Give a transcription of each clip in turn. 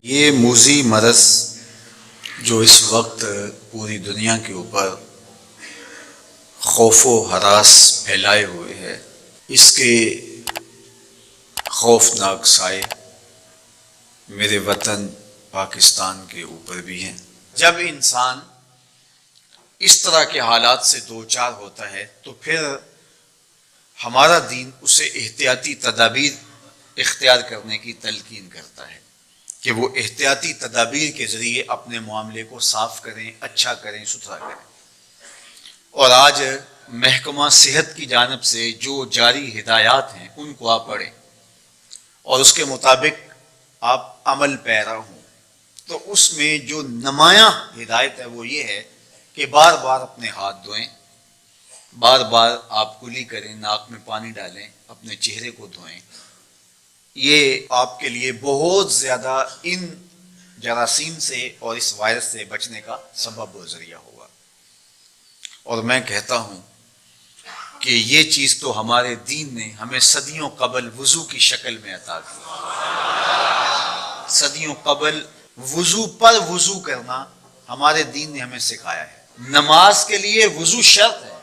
یہ موذی مرض جو اس وقت پوری دنیا کے اوپر خوف و ہراس پھیلائے ہوئے ہے، اس کے خوفناک سائے میرے وطن پاکستان کے اوپر بھی ہیں۔ جب انسان اس طرح کے حالات سے دوچار ہوتا ہے تو پھر ہمارا دین اسے احتیاطی تدابیر اختیار کرنے کی تلقین کرتا ہے کہ وہ احتیاطی تدابیر کے ذریعے اپنے معاملے کو صاف کریں، اچھا کریں، ستھرا کریں۔ اور آج محکمہ صحت کی جانب سے جو جاری ہدایات ہیں ان کو آپ پڑھیں اور اس کے مطابق آپ عمل پیرا ہوں، تو اس میں جو نمایاں ہدایت ہے وہ یہ ہے کہ بار بار اپنے ہاتھ دھوئیں، بار بار آپ کلی کریں، ناک میں پانی ڈالیں، اپنے چہرے کو دھوئیں۔ یہ آپ کے لیے بہت زیادہ ان جراثیم سے اور اس وائرس سے بچنے کا سبب و ذریعہ ہوگا۔ اور میں کہتا ہوں کہ یہ چیز تو ہمارے دین نے ہمیں صدیوں قبل وضو کی شکل میں عطا کی۔ صدیوں قبل وضو پر وضو کرنا ہمارے دین نے ہمیں سکھایا ہے۔ نماز کے لیے وضو شرط ہے،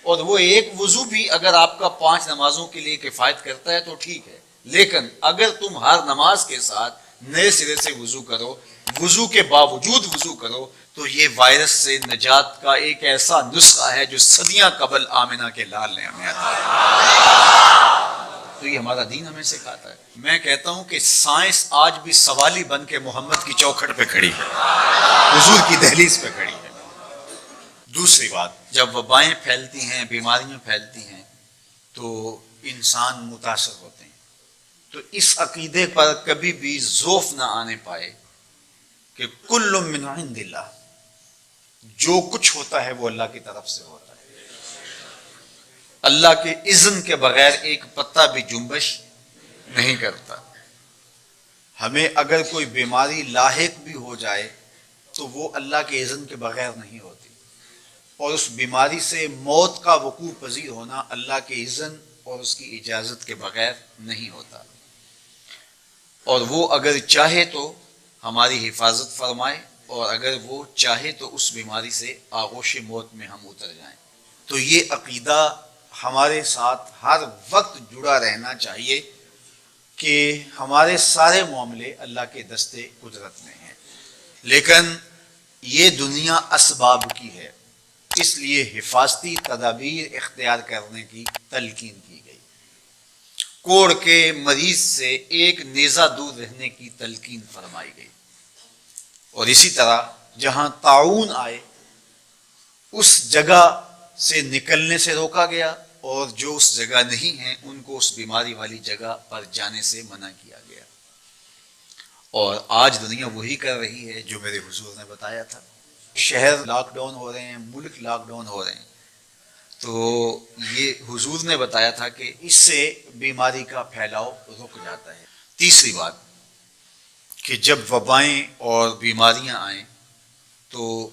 اور وہ ایک وضو بھی اگر آپ کا 5 نمازوں کے لیے کفایت کرتا ہے تو ٹھیک ہے، لیکن اگر تم ہر نماز کے ساتھ نئے سرے سے وضو کرو، وضو کے باوجود وضو کرو، تو یہ وائرس سے نجات کا ایک ایسا نسخہ ہے جو صدیاں قبل آمنہ کے لال نے ہمیں عطا کیا۔ تو یہ ہمارا دین ہمیں سکھاتا ہے۔ میں کہتا ہوں کہ سائنس آج بھی سوالی بن کے محمد کی چوکھٹ پہ کھڑی ہے، حضور کی دہلیز پہ کھڑی ہے۔ دوسری بات، جب وبائیں پھیلتی ہیں، بیماریاں پھیلتی ہیں تو انسان متاثر ہوتے ہیں، تو اس عقیدے پر کبھی بھی ذوف نہ آنے پائے کہ کل من عند اللہ، جو کچھ ہوتا ہے وہ اللہ کی طرف سے ہوتا ہے۔ اللہ کے اذن کے بغیر ایک پتا بھی جنبش نہیں کرتا۔ ہمیں اگر کوئی بیماری لاحق بھی ہو جائے تو وہ اللہ کے اذن کے بغیر نہیں ہوتی، اور اس بیماری سے موت کا وقوع پذیر ہونا اللہ کے اذن اور اس کی اجازت کے بغیر نہیں ہوتا۔ اور وہ اگر چاہے تو ہماری حفاظت فرمائے، اور اگر وہ چاہے تو اس بیماری سے آغوش موت میں ہم اتر جائیں۔ تو یہ عقیدہ ہمارے ساتھ ہر وقت جڑا رہنا چاہیے کہ ہمارے سارے معاملے اللہ کے دستے قدرت میں ہیں، لیکن یہ دنیا اسباب کی ہے، اس لیے حفاظتی تدابیر اختیار کرنے کی تلقین کی گئی۔ کوڑ کے مریض سے ایک نیزہ دور رہنے کی تلقین فرمائی گئی، اور اسی طرح جہاں طاعون آئے اس جگہ سے نکلنے سے روکا گیا، اور جو اس جگہ نہیں ہیں ان کو اس بیماری والی جگہ پر جانے سے منع کیا گیا۔ اور آج دنیا وہی کر رہی ہے جو میرے حضور نے بتایا تھا۔ شہر لاک ڈاؤن ہو رہے ہیں، ملک لاک ڈاؤن ہو رہے ہیں، تو یہ حضور نے بتایا تھا کہ اس سے بیماری کا پھیلاؤ رک جاتا ہے۔ تیسری بات کہ جب وبائیں اور بیماریاں آئیں تو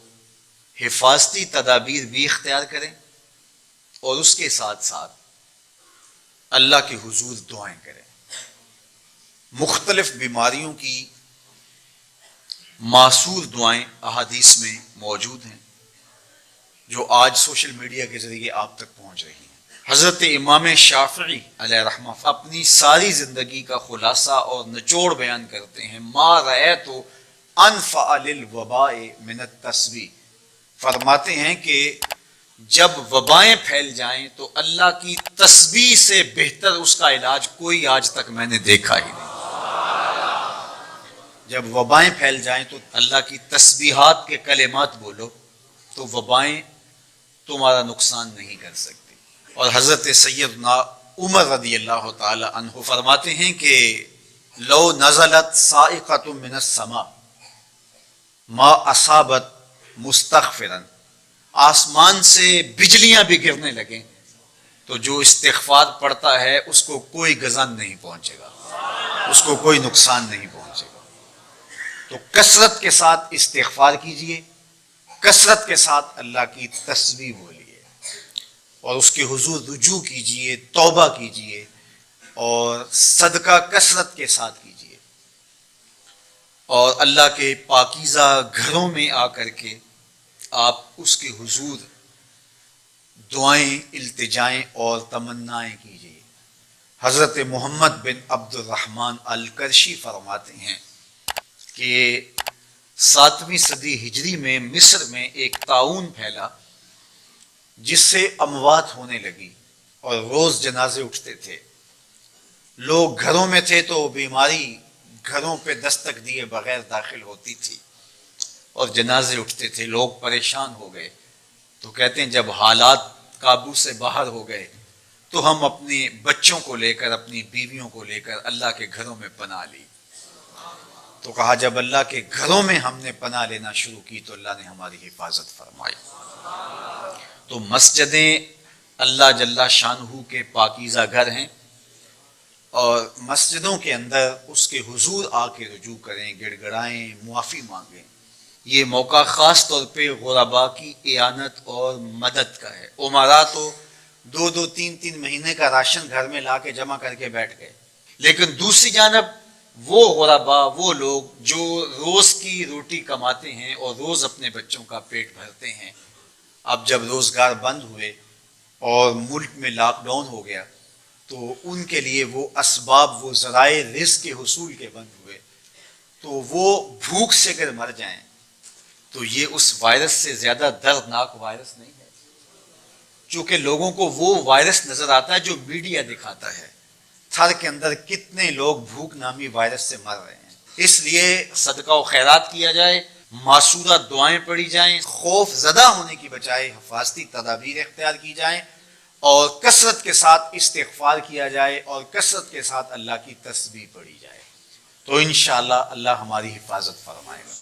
حفاظتی تدابیر بھی اختیار کریں، اور اس کے ساتھ ساتھ اللہ کے حضور دعائیں کریں۔ مختلف بیماریوں کی معصور دعائیں احادیث میں موجود ہیں جو آج سوشل میڈیا کے ذریعے آپ تک پہنچ رہی ہیں۔ حضرت امام شافعی علیہ رحمہ اپنی ساری زندگی کا خلاصہ اور نچوڑ بیان کرتے ہیں۔ ما رأیت انفع للوباء من التسبیح، فرماتے ہیں کہ جب وبائیں پھیل جائیں تو اللہ کی تسبیح سے بہتر اس کا علاج کوئی آج تک میں نے دیکھا ہی نہیں۔ جب وبائیں پھیل جائیں تو اللہ کی تسبیحات کے کلمات بولو تو وبائیں تمہارا نقصان نہیں کر سکتی۔ اور حضرت سیدنا عمر رضی اللہ تعالی عنہ فرماتے ہیں کہ لو نزلت صاعقۃ من السماء ما اصابت مستغفرا، آسمان سے بجلیاں بھی گرنے لگیں تو جو استغفار پڑتا ہے اس کو کوئی غضب نہیں پہنچے گا، اس کو کوئی نقصان نہیں پہنچے گا۔ تو کثرت کے ساتھ استغفار کیجئے، کثرت کے ساتھ اللہ کی تسبیح بولیے، اور اس کے حضور رجوع کیجئے، توبہ کیجئے، اور صدقہ کثرت کے ساتھ کیجئے۔ اور اللہ کے پاکیزہ گھروں میں آ کر کے آپ اس کے حضور دعائیں، التجائیں اور تمنائیں کیجیے۔ حضرت محمد بن عبد الرحمن القرشی فرماتے ہیں کہ 7ویں صدی ہجری میں مصر میں ایک طاعون پھیلا جس سے اموات ہونے لگی اور روز جنازے اٹھتے تھے۔ لوگ گھروں میں تھے تو بیماری گھروں پہ دستک دیے بغیر داخل ہوتی تھی اور جنازے اٹھتے تھے، لوگ پریشان ہو گئے۔ تو کہتے ہیں جب حالات قابو سے باہر ہو گئے تو ہم اپنے بچوں کو لے کر، اپنی بیویوں کو لے کر اللہ کے گھروں میں پناہ لی۔ تو کہا جب اللہ کے گھروں میں ہم نے پناہ لینا شروع کی تو اللہ نے ہماری حفاظت فرمائی۔ تو مسجدیں اللہ جل شانہ کے پاکیزہ گھر ہیں، اور مسجدوں کے اندر اس کے حضور آ کے رجوع کریں، گڑ گڑائیں، معافی مانگیں۔ یہ موقع خاص طور پہ غرباء کی اعانت اور مدد کا ہے۔ امراء تو 2-2 3 مہینے کا راشن گھر میں لا کے جمع کر کے بیٹھ گئے، لیکن دوسری جانب وہ غرباء، وہ لوگ جو روز کی روٹی کماتے ہیں اور روز اپنے بچوں کا پیٹ بھرتے ہیں، اب جب روزگار بند ہوئے اور ملک میں لاک ڈاؤن ہو گیا تو ان کے لیے وہ اسباب، وہ ذرائع رزق کے حصول کے بند ہوئے، تو وہ بھوک سے اگر مر جائیں تو یہ اس وائرس سے زیادہ دردناک وائرس نہیں ہے، چونکہ لوگوں کو وہ وائرس نظر آتا ہے جو میڈیا دکھاتا ہے۔ تھر کے اندر کتنے لوگ بھوک نامی وائرس سے مر رہے ہیں۔ اس لیے صدقہ و خیرات کیا جائے، معصورہ دعائیں پڑھی جائیں، خوف زدہ ہونے کی بجائے حفاظتی تدابیر اختیار کی جائیں، اور کثرت کے ساتھ استغفار کیا جائے، اور کثرت کے ساتھ اللہ کی تسبیح پڑھی جائے، تو انشاءاللہ اللہ ہماری حفاظت فرمائے گا۔